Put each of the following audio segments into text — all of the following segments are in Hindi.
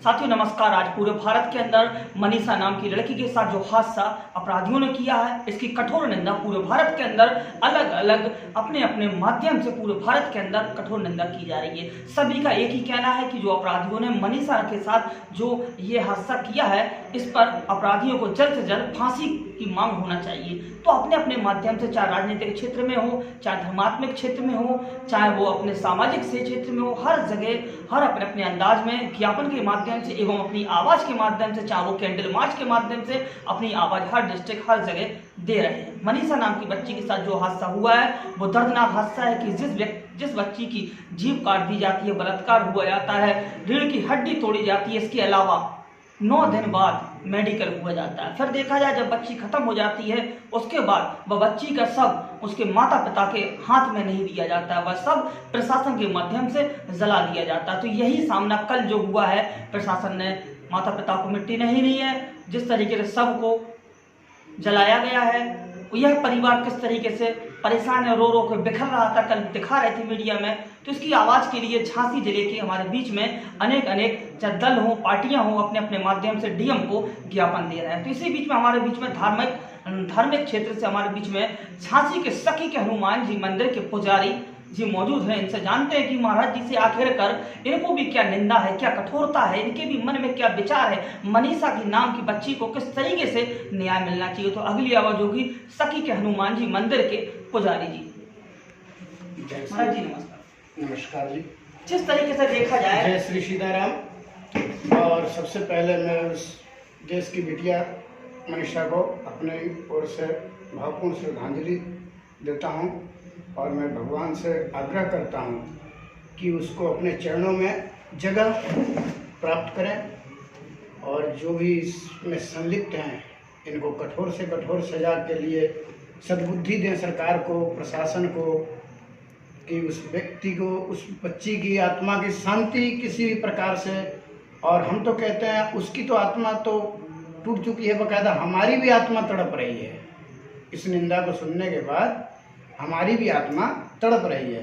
साथियों नमस्कार। आज पूरे भारत के अंदर मनीषा नाम की लड़की के साथ जो हादसा अपराधियों ने किया है, इसकी कठोर निंदा पूरे भारत के अंदर अलग अलग अपने अपने माध्यम से पूरे भारत के अंदर कठोर निंदा की जा रही है। सभी का एक ही कहना है कि जो अपराधियों ने मनीषा के साथ जो ये हादसा किया है, इस पर अपराधियों को जल्द से जल्द फांसी की मांग होना चाहिए। तो अपने अपने माध्यम से, चाहे राजनीतिक क्षेत्र में हो, चाहे धर्मात्मक क्षेत्र में हो, चाहे वो अपने सामाजिक से क्षेत्र में हो, हर जगह हर अपने अपने अंदाज में ज्ञापन के माध्यम से एवं अपनी आवाज के माध्यम से, चाहे वो कैंडल मार्च के माध्यम से अपनी आवाज हर डिस्ट्रिक्ट हर जगह दे रहे हैं। मनीषा नाम की बच्ची के साथ जो हादसा हुआ है वो दर्दनाक हादसा है कि जिस बच्ची की जीभ काट दी जाती है, बलात्कार हुआ जाता है, रीढ़ की हड्डी तोड़ी जाती है, इसके अलावा 9 दिन बाद मेडिकल हुआ जाता है। फिर देखा जाए जब बच्ची खत्म हो जाती है, उसके बाद वह बच्ची का शव उसके माता पिता के हाथ में नहीं दिया जाता है, वह सब प्रशासन के माध्यम से जला दिया जाता है। तो यही सामना कल जो हुआ है, प्रशासन ने माता पिता को मिट्टी नहीं दी है, जिस तरीके से शव को जलाया गया है, यह परिवार किस तरीके से परेशान है, रो रो के बिखर रहा था, कल दिखा रहे थे मीडिया में। तो इसकी आवाज़ के लिए झांसी जिले के हमारे बीच में अनेक चाहे दल हो, पार्टियां हो, अपने अपने माध्यम से डीएम को ज्ञापन दे रहे हैं। तो इसी बीच में हमारे बीच में धार्मिक क्षेत्र से हमारे बीच में झांसी के सखी के हनुमान जी मंदिर के पुजारी जी मौजूद हैं। इनसे जानते हैं कि महाराज जी से आखिर कर इनको भी क्या निंदा है, क्या कठोरता है, इनके भी मन में क्या विचार है, मनीषा की नाम की बच्ची को किस तरीके से न्याय मिलना चाहिए। तो अगली आवाज होगी सखी के हनुमान जी मंदिर के पुजारी जी। महाराज जी नमस्कार। नमस्कार जी। जिस तरीके से देखा जाए, जय श्री सीताराम। और सबसे पहले मैं उस देश की बिटिया मनीषा को अपने ओर से भावपूर्ण श्रद्धांजलि देता हूं और मैं भगवान से आग्रह करता हूं कि उसको अपने चरणों में जगह प्राप्त करें और जो भी इसमें संलिप्त हैं इनको कठोर से कठोर सजा के लिए सद्बुद्धि दें सरकार को, प्रशासन को, कि उस व्यक्ति को, उस बच्ची की आत्मा की शांति किसी भी प्रकार से। और हम तो कहते हैं उसकी तो आत्मा तो टूट चुकी है, बकायदा हमारी भी आत्मा तड़प रही है। इस निंदा को सुनने के बाद हमारी भी आत्मा तड़प रही है।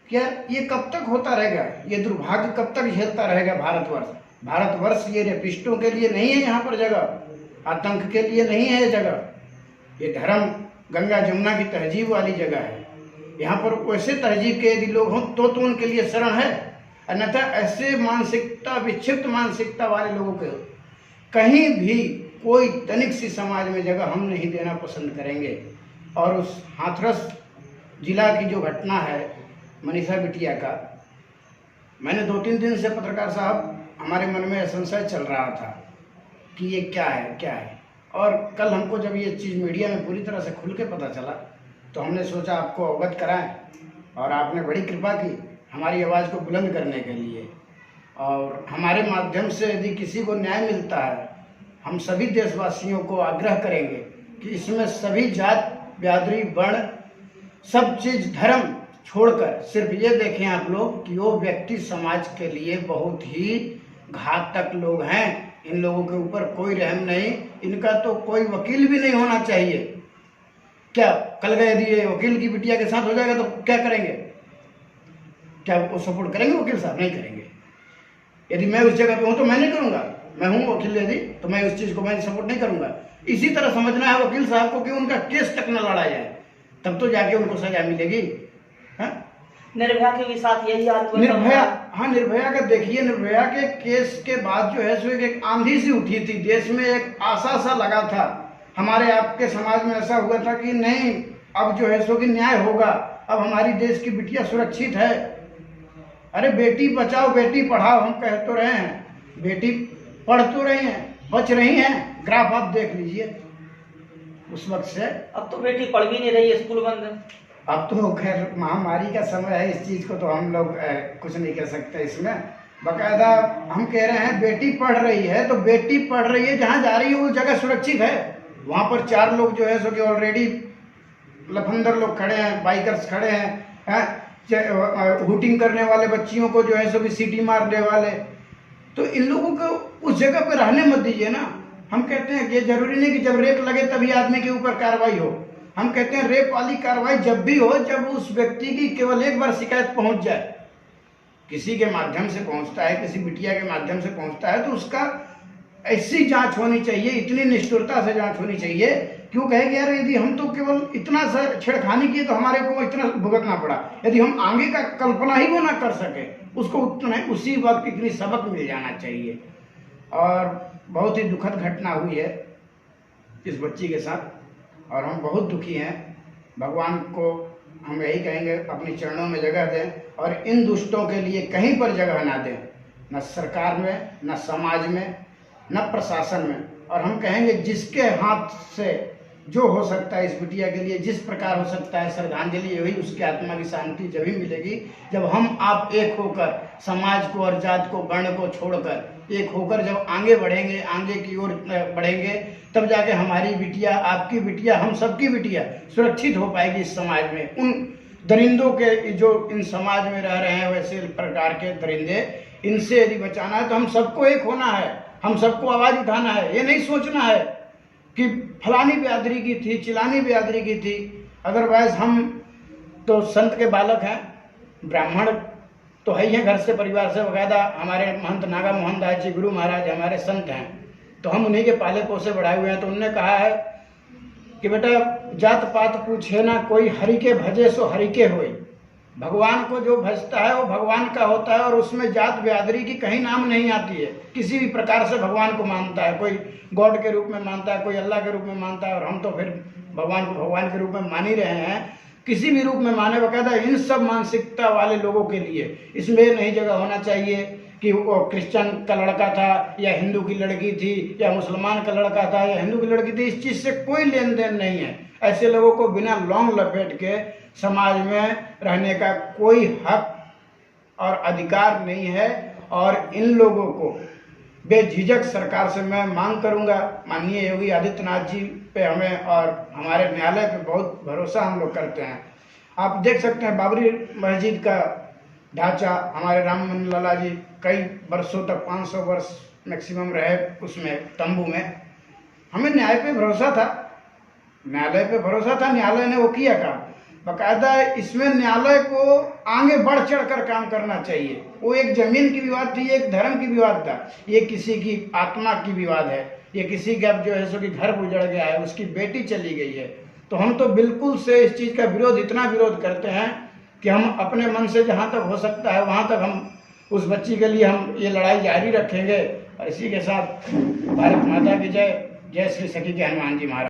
क्या ये कब तक होता रहेगा? ये दुर्भाग्य कब तक झेलता रहेगा भारतवर्ष ये रेपिस्टों के लिए नहीं है यहाँ पर जगह, आतंक के लिए नहीं है ये जगह। ये धर्म गंगा जमुना की तहजीब वाली जगह है। यहाँ पर वैसे तहजीब के यदि लोग हों तो उनके लिए शरण है, अन्यथा ऐसे मानसिकता, विक्षिप्त मानसिकता वाले लोगों को कहीं भी कोई तनिक सी समाज में जगह हम नहीं देना पसंद करेंगे। और उस हाथरस जिला की जो घटना है मनीषा बिटिया का, मैंने 2-3 दिन से पत्रकार साहब हमारे मन में संशय चल रहा था कि ये क्या है। और कल हमको जब ये चीज़ मीडिया में पूरी तरह से खुल के पता चला तो हमने सोचा आपको अवगत कराएं और आपने बड़ी कृपा की हमारी आवाज़ को बुलंद करने के लिए। और हमारे माध्यम से यदि किसी को न्याय मिलता है, हम सभी देशवासियों को आग्रह करेंगे कि इसमें सभी जात, बिरादरी, वर्ण, सब चीज़, धर्म छोड़कर सिर्फ ये देखें आप लोग कि वो व्यक्ति समाज के लिए बहुत ही घातक लोग हैं। इन लोगों के ऊपर कोई रहम नहीं, इनका तो कोई वकील भी नहीं होना चाहिए। क्या कल गए यदि ये वकील की बिटिया के साथ हो जाएगा तो क्या करेंगे? क्या वो सपोर्ट करेंगे वकील साहब? नहीं करेंगे। यदि मैं उस जगह पे हूँ तो मैं नहीं करूँगा। मैं हूँ वकील यदि, तो मैं उस चीज़ को मैं सपोर्ट नहीं करूँगा। इसी तरह समझना है वकील साहब को कि उनका केस तक न लड़ा जाए, तब तो जाके उनको सजा मिलेगी। निर्भया के भी साथ यही हाल हुआ। निर्भया का देखिए, निर्भया के केस के बाद जो है सो एक आंधी सी उठी थी देश में, एक आशा सा लगा था। हमारे आपके समाज में ऐसा हुआ था कि नहीं, अब जो है सो कि न्याय होगा, अब हमारी देश की बिटिया सुरक्षित है। अरे बेटी बचाओ बेटी पढ़ाओ हम कह तो रहे हैं, बेटी पढ़ तो रही हैं, बच रही हैं। ग्राफ आप देख लीजिए उस वक्त से। अब तो बेटी पढ़ भी नहीं रही है, स्कूल बंद है। अब तो खैर महामारी का समय है, इस चीज़ को तो हम लोग कुछ नहीं कह सकते इसमें। बाकायदा हम कह रहे हैं बेटी पढ़ रही है तो बेटी पढ़ रही है, जहाँ जा रही है वो जगह सुरक्षित है। वहाँ पर 4 लोग जो है सो कि ऑलरेडी लफंदर लोग खड़े हैं, बाइकर्स खड़े हैं, हुटिंग करने वाले बच्चियों को जो है सो भी सीटी मारने वाले। तो इन लोगों को उस जगह पर रहने मत दीजिए ना। हम कहते हैं कि जरूरी नहीं कि जब रेप लगे तभी आदमी के ऊपर कार्रवाई हो। हम कहते हैं रेप वाली कार्रवाई जब भी हो जब उस व्यक्ति की केवल एक बार शिकायत पहुंच जाए, किसी के माध्यम से पहुंचता है, किसी बिटिया के माध्यम से पहुंचता है, तो उसका ऐसी जांच होनी चाहिए, इतनी निष्ठुरता से जांच होनी चाहिए। क्यों कहे कि यार यदि हम तो केवल इतना सा छेड़खानी किए तो हमारे को इतना भुगतना पड़ा, यदि हम आगे का कल्पना ही वो ना कर सके, उसको उतना उसी वक्त इतनी सबक मिल जाना चाहिए। और बहुत ही दुखद घटना हुई है इस बच्ची के साथ और हम बहुत दुखी हैं। भगवान को हम यही कहेंगे अपने चरणों में जगह दें और इन दुष्टों के लिए कहीं पर जगह ना दें, न सरकार में, न समाज में, न प्रशासन में। और हम कहेंगे जिसके हाथ से जो हो सकता है इस बिटिया के लिए, जिस प्रकार हो सकता है श्रद्धांजलि हुई, उसकी आत्मा की शांति जब ही मिलेगी जब हम आप एक होकर समाज को और जात को, वर्ण को छोड़कर एक होकर जब आगे बढ़ेंगे, आगे की ओर बढ़ेंगे, तब जाके हमारी बिटिया, आपकी बिटिया, हम सबकी बिटिया सुरक्षित हो पाएगी इस समाज में। उन दरिंदों के जो इन समाज में रह रहे हैं, वैसे प्रकार के दरिंदे, इनसे यदि बचाना है तो हम सबको एक होना है, हम सबको आवाज़ उठाना है। ये नहीं सोचना है कि फलानी बिरादरी की थी, चिलानी बिरादरी की थी। अदरवाइज हम तो संत के बालक हैं, ब्राह्मण तो है ही हैं, घर से परिवार से। बकायदा हमारे महंत नागा मोहन दास जी गुरु महाराज हमारे संत हैं, तो हम उन्हीं के पाले पोसे बढ़ाए हुए हैं। तो उन्होंने कहा है कि बेटा जात पात पूछे ना कोई, हरि के भजे सो हरि के होई। भगवान को जो भजता है वो भगवान का होता है और उसमें जात बिरादरी की कहीं नाम नहीं आती है। किसी भी प्रकार से भगवान को मानता है, कोई गॉड के रूप में मानता है, कोई अल्लाह के रूप में मानता है, और हम तो फिर भगवान को भगवान के रूप में मान ही रहे हैं। किसी भी रूप में माने, बकायदा इन सब मानसिकता वाले लोगों के लिए इसमें नहीं जगह होना चाहिए कि वो क्रिश्चियन का लड़का था या हिंदू की लड़की थी या मुसलमान का लड़का था या हिंदू की लड़की थी। इस चीज़ से कोई लेन देन नहीं है। ऐसे लोगों को बिना लौंग लपेट के समाज में रहने का कोई हक और अधिकार नहीं है। और इन लोगों को बेझिझक सरकार से मैं मांग करूंगा, माननीय योगी आदित्यनाथ जी पे हमें और हमारे न्यायालय पे बहुत भरोसा हम लोग करते हैं। आप देख सकते हैं बाबरी मस्जिद का ढांचा, हमारे राम मनोहर लाला जी कई वर्षों तक 500 वर्ष मैक्सिमम रहे उसमें तंबू में। हमें न्याय पे भरोसा था, न्यायालय पे भरोसा था, न्यायालय ने वो किया काम। बाकायदा इसमें न्यायालय को आगे बढ़ चढ़ कर काम करना चाहिए। वो एक जमीन की विवाद थी, एक धर्म की विवाद था, ये किसी की आत्मा की विवाद है। ये किसी का जो है सो कि घर उजड़ गया है, उसकी बेटी चली गई है। तो हम तो बिल्कुल से इस चीज़ का विरोध, इतना विरोध करते हैं कि हम अपने मन से जहाँ तक हो सकता है वहाँ तक हम उस बच्ची के लिए हम ये लड़ाई जारी रखेंगे। और इसी के साथ भारत माता की जय, जय श्री सखी के हनुमान जी महाराज।